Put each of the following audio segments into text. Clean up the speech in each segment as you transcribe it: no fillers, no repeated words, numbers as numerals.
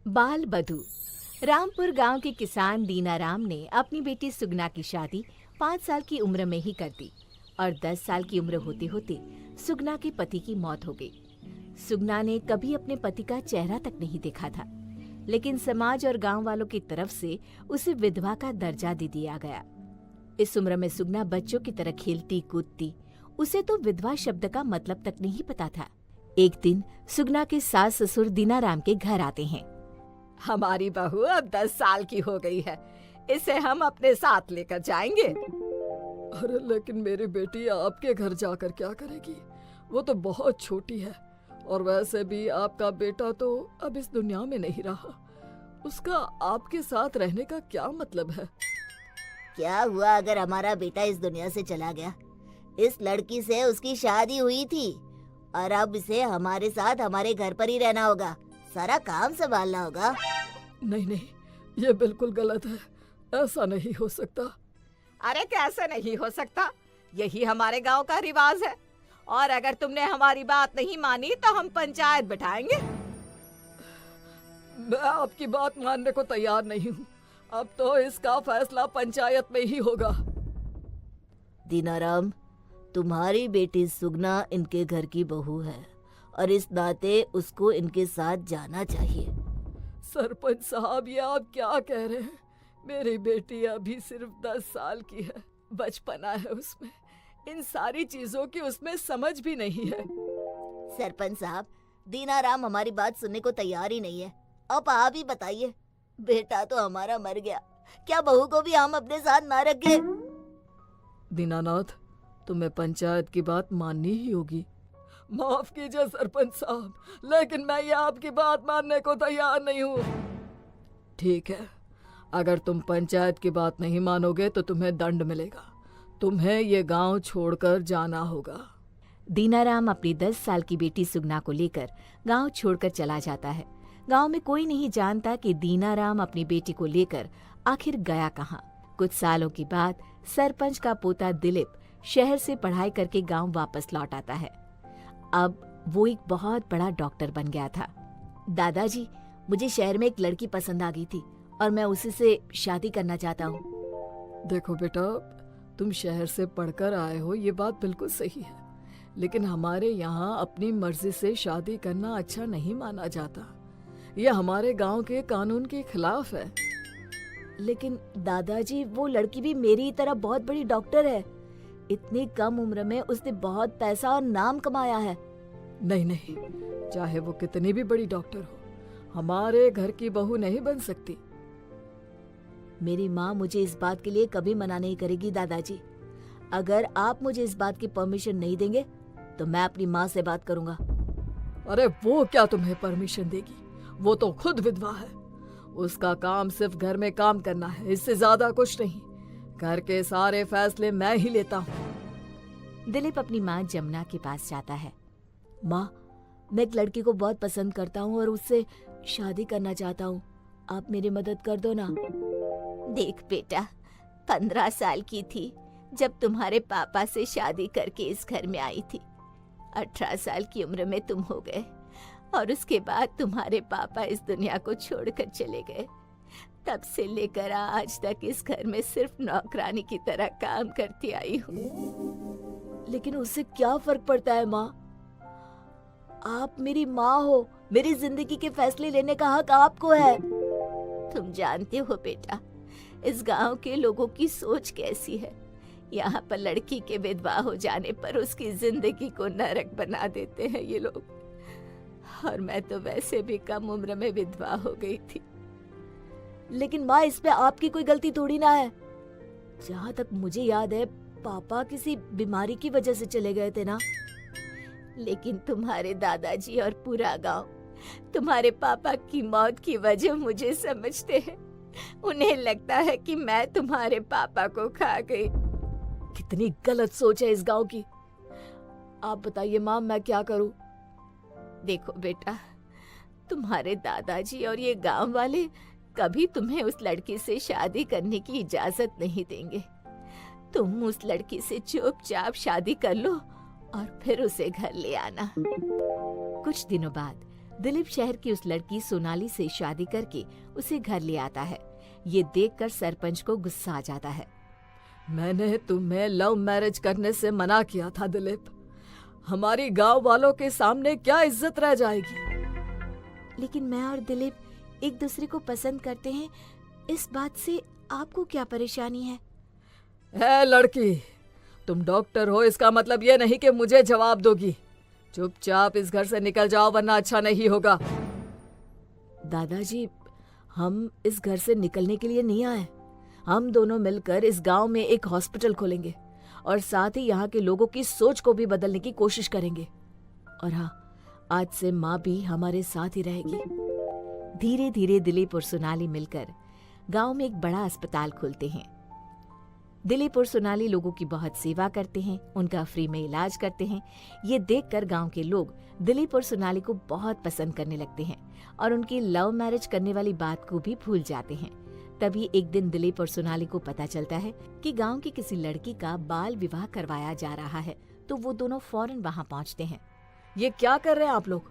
बाल बधू। रामपुर गांव के किसान दीनाराम ने अपनी बेटी सुगना की शादी 5 साल की उम्र में ही कर दी और 10 साल की उम्र होते होते सुगना के पति की मौत हो गई। सुगना ने कभी अपने पति का चेहरा तक नहीं देखा था, लेकिन समाज और गांव वालों की तरफ से उसे विधवा का दर्जा दे दिया गया। इस उम्र में सुगना बच्चों की तरह खेलती कूदती, उसे तो विधवा शब्द का मतलब तक नहीं पता था। एक दिन सुगना के सास ससुर दीनाराम के घर आते हैं। हमारी बहू अब 10 साल की हो गई है, इसे हम अपने साथ लेकर जाएंगे। अरे लेकिन मेरी बेटी आपके घर जाकर क्या करेगी? वो तो बहुत छोटी है और वैसे भी आपका बेटा तो अब इस दुनिया में नहीं रहा। उसका आपके साथ रहने का क्या मतलब है? क्या हुआ अगर हमारा बेटा इस दुनिया से चला गया? इस लड़की से उसकी शादी हुई थी और अब इसे हमारे साथ हमारे घर पर ही रहना होगा, सारा काम संभालना होगा। नहीं नहीं, ये बिल्कुल गलत है, ऐसा नहीं हो सकता। अरे कैसे नहीं हो सकता? यही हमारे गांव का रिवाज है और अगर तुमने हमारी बात नहीं मानी तो हम पंचायत बिठाएंगे। मैं आपकी बात मानने को तैयार नहीं हूँ। अब तो इसका फैसला पंचायत में ही होगा। दीनाराम, तुम्हारी बेटी सुगना इनके घर की बहू है और इस नाते उसको इनके साथ जाना चाहिए। सरपंच साहब, ये आप क्या कह रहे हैं? मेरी बेटी अभी सिर्फ 10 साल की है, बचपना है उसमें, इन सारी चीजों की उसमें समझ भी नहीं है। सरपंच साहब, दीनाराम हमारी बात सुनने को तैयार ही नहीं है। अब आप ही बताइए, बेटा तो हमारा मर गया, क्या बहू को भी हम अपने साथ ना रखें? दीनानाथ, तुम्हें पंचायत की बात माननी ही होगी। माफ कीजिए सरपंच साहब, लेकिन मैं ये आपकी बात मानने को तैयार नहीं हूँ। ठीक है, अगर तुम पंचायत की बात नहीं मानोगे तो तुम्हें दंड मिलेगा। तुम्हें ये गांव छोड़कर जाना होगा। दीनाराम अपनी 10 साल की बेटी सुगना को लेकर गांव छोड़कर चला जाता है। गांव में कोई नहीं जानता कि दीनाराम अपनी बेटी को लेकर आखिर गया कहाँ। कुछ सालों के बाद सरपंच का पोता दिलीप शहर से पढ़ाई करके गांव वापस लौट आता है। अब वो एक बहुत बड़ा डॉक्टर बन गया था। दादाजी, मुझे शहर में एक लड़की पसंद आ गई थी और मैं उसी से शादी करना चाहता हूँ। देखो बेटा, तुम शहर से पढ़कर आए हो, ये बात बिल्कुल सही है, लेकिन हमारे यहाँ अपनी मर्जी से शादी करना अच्छा नहीं माना जाता। यह हमारे गांव के कानून के खिलाफ है। लेकिन दादाजी, वो लड़की भी मेरी तरह बहुत बड़ी डॉक्टर है। इतनी कम उम्र में उसने बहुत पैसा और नाम कमाया है। नहीं नहीं, चाहे वो कितनी भी बड़ी डॉक्टर हो, हमारे घर की बहू नहीं बन सकती। मेरी माँ मुझे इस बात के लिए कभी मना नहीं करेगी दादाजी। अगर आप मुझे इस बात की परमिशन नहीं देंगे तो मैं अपनी माँ से बात करूंगा। अरे वो क्या तुम्हें परमिशन देगी? वो तो खुद विधवा है। उसका काम सिर्फ घर में काम करना है, इससे ज्यादा कुछ नहीं। घर के सारे फैसले मैं ही लेता हूँ। दिलीप अपनी माँ जमुना के पास जाता है। माँ, मैं एक लड़की को बहुत पसंद करता हूँ और उससे शादी करना चाहता हूँ। आप मेरी मदद कर दो ना। देख बेटा, 15 साल की थी जब तुम्हारे पापा से शादी करके इस घर में आई थी। 18 साल की उम्र में तुम हो गए और उसके बाद तुम्हारे पापा इस दुनिया को छोड़कर चले गए। तब से लेकर आज तक इस घर में सिर्फ नौकरानी की तरह काम करती आई हूँ। लेकिन उससे क्या फर्क पड़ता है माँ? आप मेरी माँ हो, मेरी जिंदगी के फैसले लेने का हक आपको है। तुम जानते हो बेटा, इस गांव के लोगों की सोच कैसी है। यहाँ पर लड़की के विधवा हो जाने पर उसकी जिंदगी को नरक बना देते हैं ये लोग। और मैं तो वैसे भी कम उम्र में विधवा हो गई थी। लेकिन माँ, इस पे आपकी कोई गलती थोड़ी ना है। जहाँ तक मुझे याद है, पापा किसी बीमारी की वजह से चले गए थे ना। लेकिन तुम्हारे दादाजी और पूरा गांव तुम्हारे पापा की मौत की वजह मुझे समझते हैं। उन्हें लगता है कि मैं तुम्हारे पापा को खा गई। कितनी गलत सोच है इस गांव की। आप बताइए माँ, मैं क्या करूं? देखो बेटा, तुम्हारे दादाजी और ये गांव वाले कभी तुम्हें उस लड़की से शादी करने की इजाजत नहीं देंगे। तुम उस लड़की से चुपचाप शादी कर लो और फिर उसे घर ले आना। कुछ दिनों बाद दिलीप शहर की उस लड़की सोनाली से शादी करके उसे घर ले आता है। ये देखकर सरपंच को गुस्सा आ जाता है। मैंने तुम्हें लव मैरिज करने से मना किया था दिलीप। हमारी गांव वालों के सामने क्या इज्जत रह जाएगी। लेकिन मैं और दिलीप एक दूसरे को पसंद करते हैं, इस बात से आपको क्या परेशानी है? ए लड़की, तुम डॉक्टर हो, इसका मतलब ये नहीं कि मुझे जवाब दोगी। चुपचाप इस घर से निकल जाओ वरना अच्छा नहीं होगा। दादाजी, हम इस घर से निकलने के लिए नहीं आए। हम दोनों मिलकर इस गांव में एक हॉस्पिटल खोलेंगे और साथ ही यहाँ के लोगों की सोच को भी बदलने की कोशिश करेंगे। और हाँ, आज से माँ भी हमारे साथ ही रहेगी। धीरे धीरे दिलीप और सोनाली मिलकर गांव में एक बड़ा अस्पताल खोलते हैं। दिलीप और सोनाली लोगों की बहुत सेवा करते हैं, उनका फ्री में इलाज करते हैं। ये देखकर गांव के लोग दिलीप और सोनाली को बहुत पसंद करने लगते हैं और उनकी लव मैरिज करने वाली बात को भी भूल जाते हैं। तभी एक दिन दिलीप और सोनाली को पता चलता है कि गांव की किसी लड़की का बाल विवाह करवाया जा रहा है, तो वो दोनों फौरन वहां पहुंचते हैं। ये क्या कर रहे हैं आप लोग?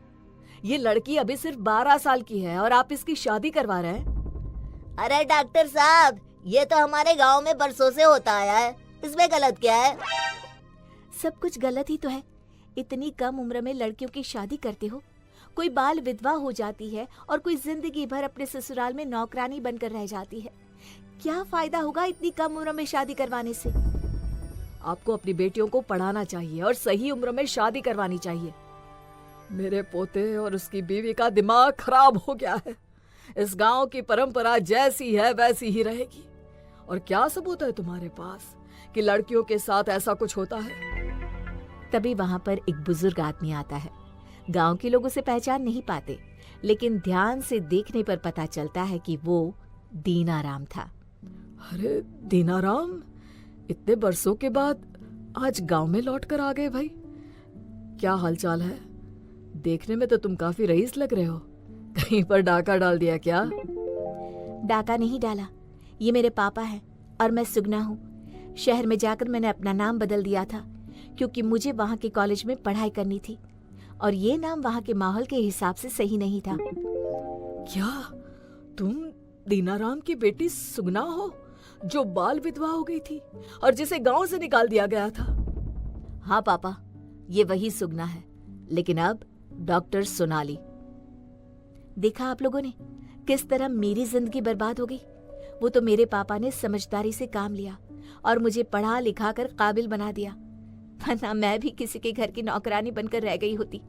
ये लड़की अभी सिर्फ 12 साल की है और आप इसकी शादी करवा रहे हैं। अरे डॉक्टर साहब, ये तो हमारे गांव में बरसों से होता आया है, इसमें गलत क्या है? सब कुछ गलत ही तो है। इतनी कम उम्र में लड़कियों की शादी करते हो। कोई बाल विधवा हो जाती है और कोई जिंदगी भर अपने ससुराल में नौकरानी बनकर रह जाती है। क्या फायदा होगा इतनी कम उम्र में शादी करवाने से? आपको अपनी बेटियों को पढ़ाना चाहिए और सही उम्र में शादी करवानी चाहिए। मेरे पोते और उसकी बीवी का दिमाग खराब हो गया है। इस गांव की परंपरा जैसी है वैसी ही रहेगी। और क्या सबूत है तुम्हारे पास कि लड़कियों के साथ ऐसा कुछ होता है? तभी वहां पर एक बुजुर्ग आदमी आता है। गांव के लोग उसे पहचान नहीं पाते, लेकिन ध्यान से देखने पर पता चलता है कि वो दीनाराम था। अरे दीनाराम, इतने बरसों के बाद आज गांव में लौट कर आ गए भाई। क्या हालचाल है? देखने में तो तुम काफी रईस लग रहे हो। कहीं पर डाका डाल दिया क्या? डाका नहीं डाला, ये मेरे पापा हैं और मैं सुगना हूँ। शहर में जाकर मैंने अपना नाम बदल दिया था क्योंकि मुझे वहाँ के कॉलेज में पढ़ाई करनी थी और ये नाम वहाँ के माहौल के हिसाब से सही नहीं था। क्या तुम दीनाराम की बेटी सुगना हो, जो बाल विधवा हो गई थी और जिसे गांव से निकाल दिया गया था? हाँ पापा, ये वही सुगना है, लेकिन अब डॉक्टर सोनाली। देखा आप लोगों ने किस तरह मेरी जिंदगी बर्बाद हो गई। वो तो मेरे पापा ने समझदारी से काम लिया और मुझे पढ़ा लिखा कर काबिल बना दिया, वरना मैं भी किसी के घर की नौकरानी बनकर रह गई होती,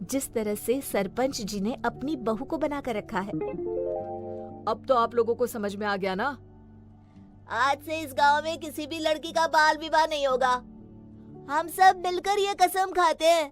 जिस तरह से सरपंच जी ने अपनी बहू को बना कर रखा है। अब तो आप लोगों को समझ में आ गया ना? आज से इस गांव में किसी भी लड़की का बाल विवाह नहीं होगा। हम सब मिलकर ये कसम खाते हैं